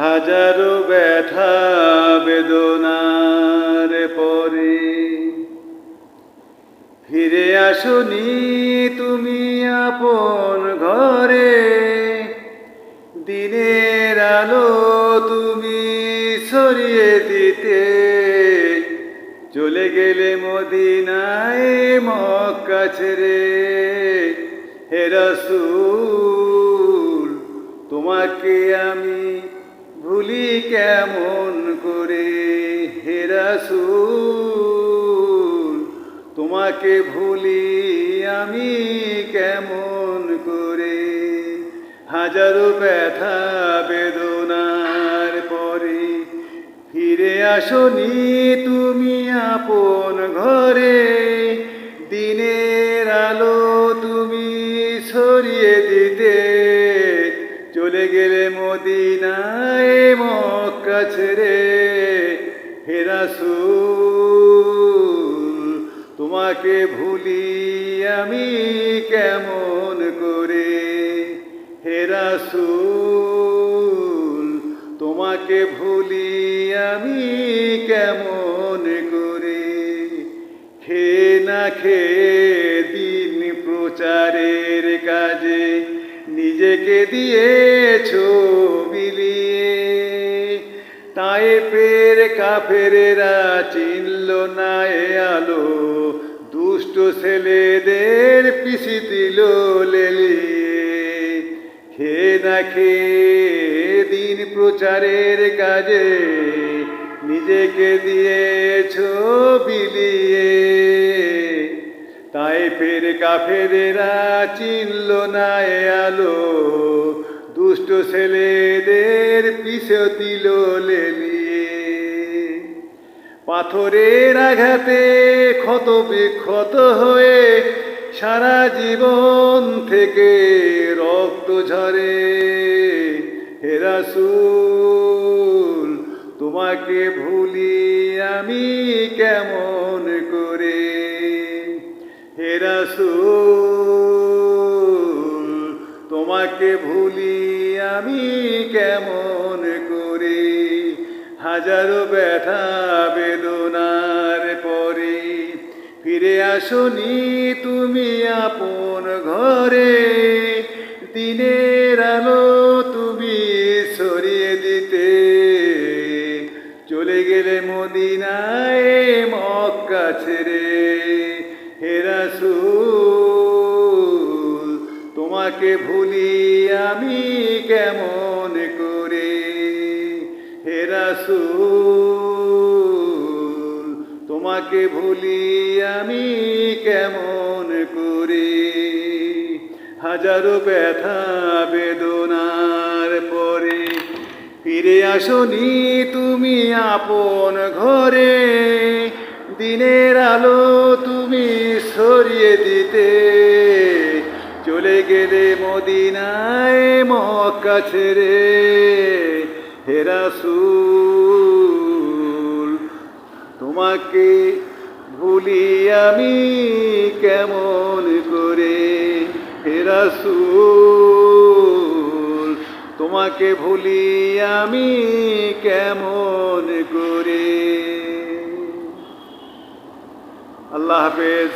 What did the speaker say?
হাজারো ব্যথা বেদনার পরে ফিরে আসনি তুমি আপন ঘরে। দিনের আলো তুমি ছড়িয়ে দিতে চলে গেলে মদিনায় মক্কা ছেড়ে। হে রাসূল তোমাকে আমি ভুলি কেমন করে। হে রাসূল তোমাকে ভুলি আমি কেমন করে। হাজারো ব্যথা বেদনার পরে ফিরে আসনি তুমি আপন ঘরে। দিনের আলো তুমি ছড়িয়ে দিতে চলে গেলে মদিনায় মক্কা ছেড়ে। হে রাসূল তোমাকে ভুলি আমি কেমন করে। হে রাসূল তোমাকে ভুলি আমি কেমন করে। খেয়ে না খেয়ে দিন প্রচারের কাজে নিজেকে দিয়েছো বিলিয়ে। তায়েফের কাফেরেরা চিনল না এ আলো, দুষ্ট ছেলেদের পিছি দিল লেলিয়ে। খেয়ে না খেয়ে দিন প্রচারের কাজে নিজেকে দিয়েছো বিলিয়ে। তায়েফের কাফেরেরা চিনল না এ আলো, দুষ্ট ছেলেদের পিছে দিল লেলিয়ে। পাথরের আঘাতে ক্ষত বিক্ষত হয়ে সারা জীবন থেকে রক্ত ঝরে। হে রাসূল তোমাকে ভুলি আমি কেমন করে। হে রাসূল তোমাকে ভুলি আমি কেমন করে। হাজারো ব্যথা বেদনার পরে ফিরে আসনি তুমি আপন ঘরে। দিনের আলো তুমি ছড়িয়ে দিতে চলে গেলে মদিনায় মক্কা ছেড়ে। হে রাসূল তোমাকে ভুলি আমি কেমন করে। হে রাসূল তোমাকে ভুলি আমি কেমন করে। হাজারো ব্যথা বেদনার পরে ফিরে আসনি তুমি আপন ঘরে। দিনের আলো তুমি ছড়িয়ে দিতে চলে গেলে মদিনায় মক্কা ছেড়ে। হে রাসূল তোমাকে ভুলি আমি কেমন করে। হে রাসূল তোমাকে ভুলি আমি কেমন করে। আল্লাহ হাফেজ।